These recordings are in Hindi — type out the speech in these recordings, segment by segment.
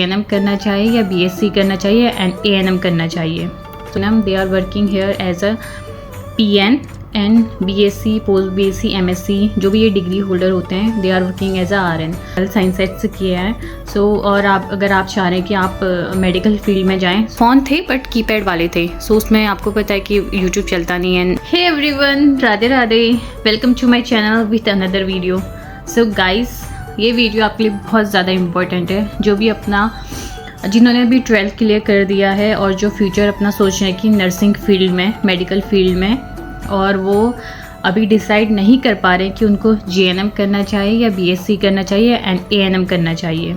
एएनएम करना चाहिए या बीएससी करना चाहिए एंड एएनएम करना चाहिए। तो ma'am they are working here as a PN and BSc, post BSc, MSc, जो भी ये डिग्री होल्डर होते हैं, they are working as a RN. Science सेट से किया है। सो और अगर आप चाह रहे हैं कि आप मेडिकल फील्ड में जाएं, फ़ोन थे बट कीपैड वाले थे। सो उसमें आपको पता है कि यूट्यूब चलता नहीं है। Hey everyone, Radhe Radhe, welcome to my channel with another video. So guys, ये वीडियो आपके लिए बहुत ज़्यादा इम्पोर्टेंट है। जो भी जिन्होंने अभी 12th क्लियर कर दिया है और जो फ्यूचर अपना सोच रहे हैं कि नर्सिंग फील्ड में, मेडिकल फील्ड में, और वो अभी डिसाइड नहीं कर पा रहे कि उनको जीएनएम करना चाहिए या बीएससी करना चाहिए एंड एएनएम करना चाहिए।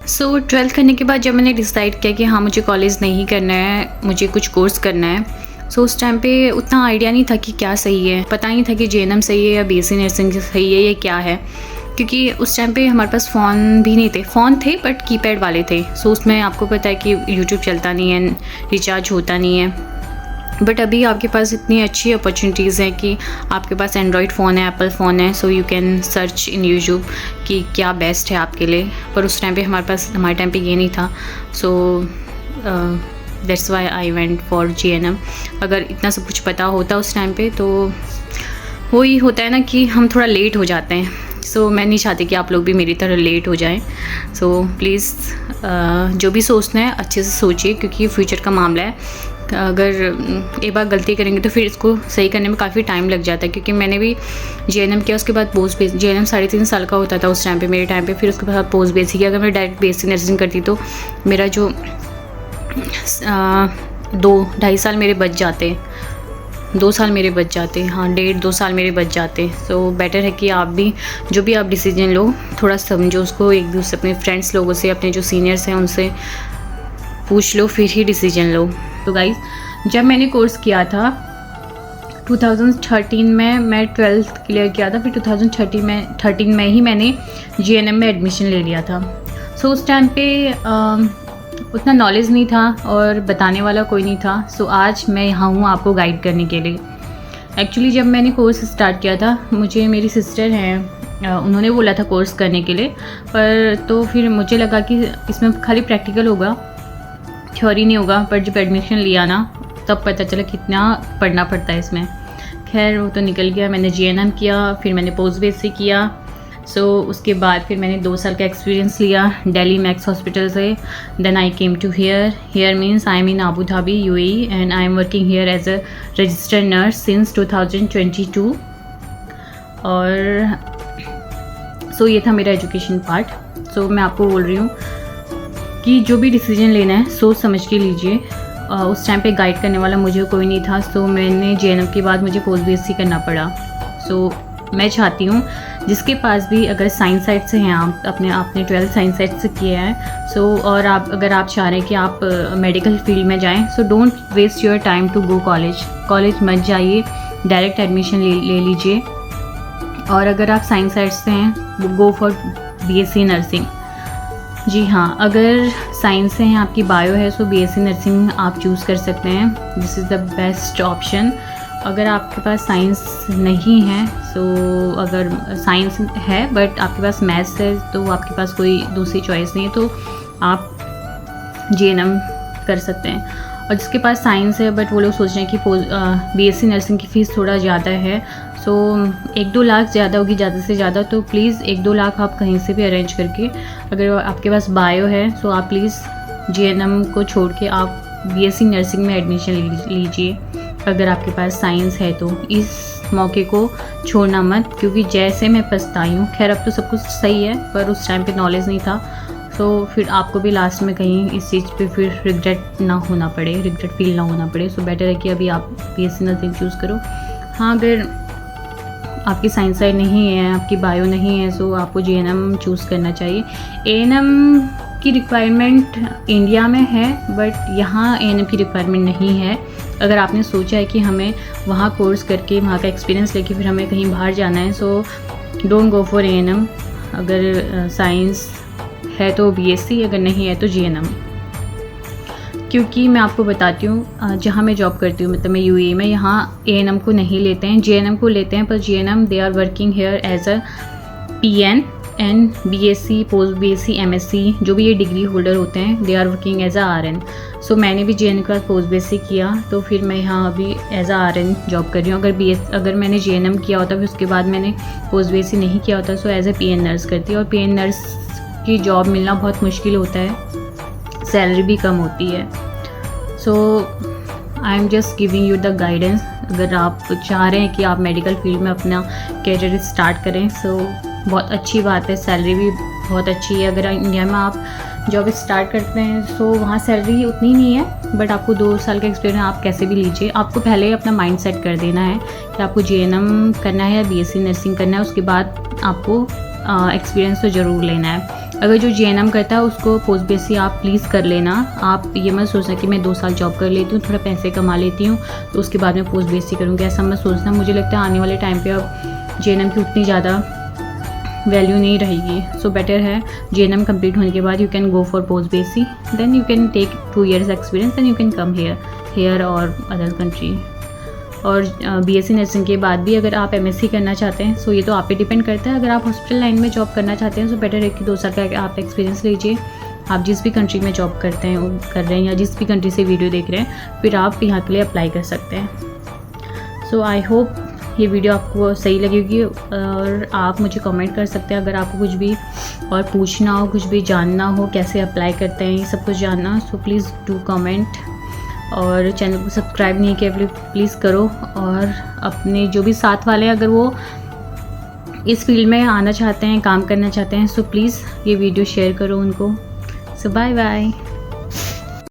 सो 12th करने के बाद जब मैंने डिसाइड किया कि हाँ मुझे कॉलेज नहीं करना है, मुझे कुछ कोर्स करना है, सो उस टाइम पे उतना आइडिया नहीं था कि क्या सही है। पता नहीं था कि जीएनएम सही है या बीएससी नर्सिंग सही है, ये क्या है, क्योंकि उस टाइम पे हमारे पास फ़ोन भी नहीं थे। फ़ोन थे बट कीपैड वाले थे। सो उसमें आपको पता है कि यूट्यूब चलता नहीं है, रिचार्ज होता नहीं है। बट अभी आपके पास इतनी अच्छी अपॉर्चुनिटीज़ हैं कि आपके पास एंड्रॉयड फ़ोन है, एप्पल फ़ोन है, so you can search in YouTube कि क्या बेस्ट है आपके लिए। पर उस टाइम पे हमारे टाइम पे ये नहीं था। So that's why I went for GNM. अगर इतना सब कुछ पता होता उस टाइम पे तो वही होता है ना कि हम थोड़ा लेट हो जाते हैं। सो मैं नहीं चाहती कि आप लोग भी मेरी तरह लेट हो जाएं। सो प्लीज़ जो भी सोचना है अच्छे से सोचिए, क्योंकि फ्यूचर का मामला है। अगर एक बार गलती करेंगे तो फिर इसको सही करने में काफ़ी टाइम लग जाता है। क्योंकि मैंने भी जीएनएम किया, उसके बाद पोस्ट बेस, जीएनएम 3.5 साल का होता था उस टाइम पे, मेरे टाइम पे। फिर उसके बाद पोस्ट बेस किया। अगर मैं डायरेक्ट बीएससी नर्सिंग करती तो मेरा जो 2-2.5 साल मेरे बच जाते, 2 साल मेरे बच जाते, हाँ 1.5-2 साल मेरे बच जाते। सो बेटर है कि आप भी जो भी आप डिसीजन लो थोड़ा समझो उसको, एक दूसरे अपने फ्रेंड्स लोगों से, अपने जो सीनियर्स हैं उनसे पूछ लो, फिर ही डिसीजन लो। तो गाइस, जब मैंने कोर्स किया था 2013 में, मैं 12th क्लियर किया था, फिर 2013 में ही मैंने जीएनएम में एडमिशन ले लिया था। सो उस टाइम पे उतना नॉलेज नहीं था और बताने वाला कोई नहीं था। सो आज मैं यहाँ हूँ आपको गाइड करने के लिए। एक्चुअली जब मैंने कोर्स स्टार्ट किया था, मुझे मेरी सिस्टर हैं, उन्होंने बोला था कोर्स करने के लिए। पर तो फिर मुझे लगा कि इसमें खाली प्रैक्टिकल होगा, थ्योरी नहीं होगा। पर जब एडमिशन लिया ना, तब पता चला कितना पढ़ना पड़ता है इसमें। खैर वो तो निकल गया। मैंने जीएनएम किया, फिर मैंने पोस्ट बेस से किया। सो उसके बाद फिर मैंने 2 साल का एक्सपीरियंस लिया दिल्ली मैक्स हॉस्पिटल से। Then I came to here means I am in Abu Dhabi UAE and I am working here as a registered nurse since 2022। और सो ये था मेरा एजुकेशन पार्ट। सो मैं आपको बोल रही हूँ कि जो भी डिसीजन लेना है सोच समझ के लीजिए। उस टाइम पे गाइड करने वाला मुझे कोई नहीं था। सो मैंने जीएनएम के बाद मुझे पोस्ट बीएससी करना पड़ा। सो मैं चाहती हूँ जिसके पास भी, अगर साइंस साइड से हैं आप, आपने 12th साइंस साइड से किया है, सो और अगर आप चाह रहे हैं कि आप मेडिकल फील्ड में जाएं, so don't waste your time to go college मत जाइए, डायरेक्ट एडमिशन ले लीजिए। और अगर आप साइंस साइड से हैं, गो फॉर बीएससी नर्सिंग। जी हाँ, अगर साइंस से हैं, आपकी बायो है, सो बीएससी नर्सिंग आप चूज़ कर सकते हैं। This is the best option. अगर आपके पास साइंस नहीं है, सो अगर साइंस है बट आपके पास मैथ्स है, तो आपके पास कोई दूसरी चॉइस नहीं है, तो आप जीएनएम कर सकते हैं। और जिसके पास साइंस है बट वो लोग सोच रहे हैं कि बीएससी नर्सिंग की फ़ीस थोड़ा ज़्यादा है, सो 1-2 लाख ज़्यादा होगी ज़्यादा से ज़्यादा, तो प्लीज़ 1-2 लाख आप कहीं से भी अरेंज करके, अगर आपके पास बायो है, सो आप प्लीज़ जीएनएम को छोड़ के आप बीएससी नर्सिंग में एडमिशन लीजिए। अगर आपके पास साइंस है तो इस मौके को छोड़ना मत, क्योंकि जैसे मैं पछताई हूँ। खैर अब तो सब कुछ सही है, पर उस टाइम पे नॉलेज नहीं था। सो फिर आपको भी लास्ट में कहीं इस चीज़ पे फिर रिग्रेट फील ना होना पड़े। सो बेटर है कि अभी आप बीएससी नर्सिंग चूज़ करो। हाँ, अगर आपकी साइंस साइड नहीं है, आपकी बायो नहीं है, सो आपको जीएनएम चूज़ करना चाहिए। एएनएम की रिक्वायरमेंट इंडिया में है बट यहाँ एएनएम की रिक्वायरमेंट नहीं है। अगर आपने सोचा है कि हमें वहाँ कोर्स करके, वहाँ का एक्सपीरियंस लेके फिर हमें कहीं बाहर जाना है, so don't go for ANM. अगर साइंस है तो बीएससी, अगर नहीं है तो जीएनएम। क्योंकि मैं आपको बताती हूँ, जहाँ मैं जॉब करती हूँ, मतलब मैं यूएई में, यहाँ एएनएम को नहीं लेते हैं, जीएनएम को लेते हैं। पर GNM they are working here as a PN and BSc, post BSc, MSc जो भी ये डिग्री होल्डर होते हैं, they are working as a RN. So मैंने भी जेएनएम का पोस्ट बीएससी किया, तो फिर मैं यहाँ अभी एज अ आरएन जॉब कर रही हूँ। अगर मैंने जेएनएम किया होता फिर उसके बाद मैंने पोस्ट बीएससी नहीं किया होता, so as a PN nurse करती। और पीएन नर्स की जॉब मिलना बहुत मुश्किल होता है, सैलरी भी कम होती है। So I am just giving you the guidance. अगर आप चाह रहे हैं कि आप मेडिकल फील्ड में अपना कैरियर स्टार्ट करें, सो बहुत अच्छी बात है, सैलरी भी बहुत अच्छी है। अगर इंडिया में आप जॉब स्टार्ट करते हैं सो वहाँ सैलरी उतनी नहीं है, बट आपको 2 साल का एक्सपीरियंस आप कैसे भी लीजिए। आपको पहले अपना माइंड सेट कर देना है कि आपको जेएनएम करना है या बीएससी नर्सिंग करना है, उसके बाद आपको एक्सपीरियंस तो ज़रूर लेना है। अगर जो जेएनएम करता है उसको पोस्ट बीएससी आप प्लीज़ कर लेना। आप ये मत सोचना कि मैं 2 साल जॉब कर लेती हूँ, थोड़ा पैसे कमा लेती हूँ तो उसके बाद में पोस्ट बीएससी करूँगी, ऐसा मत सोचना। मुझे लगता है आने वाले टाइम पे अब जेएनएम की उतनी ज़्यादा वैल्यू नहीं रहेगी। सो बेटर है जेएनएम कंप्लीट होने के बाद you can go for post BSc, then you can take 2 years experience, then you can come here और अदर कंट्री। और बीएससी नर्सिंग के बाद भी अगर आप एमएससी करना चाहते हैं, सो ये तो आप पे डिपेंड करता है। अगर आप हॉस्पिटल लाइन में जॉब करना चाहते हैं सो बेटर है कि 2 साल का आप एक्सपीरियंस लीजिए। आप जिस भी कंट्री में जॉब कर रहे हैं या जिस भी कंट्री से वीडियो देख रहे हैं, फिर आप यहाँ के लिए अप्लाई कर सकते हैं। सो आई होप ये वीडियो आपको सही लगेगी और आप मुझे कमेंट कर सकते हैं अगर आपको कुछ भी और पूछना हो, कुछ भी जानना हो, कैसे अप्लाई करते हैं, ये सब कुछ जानना। सो प्लीज़ डू कमेंट और चैनल को सब्सक्राइब नहीं किया प्लीज़ करो। और अपने जो भी साथ वाले हैं अगर वो इस फील्ड में आना चाहते हैं, काम करना चाहते हैं, सो प्लीज़ ये वीडियो शेयर करो उनको। सो बाय बाय।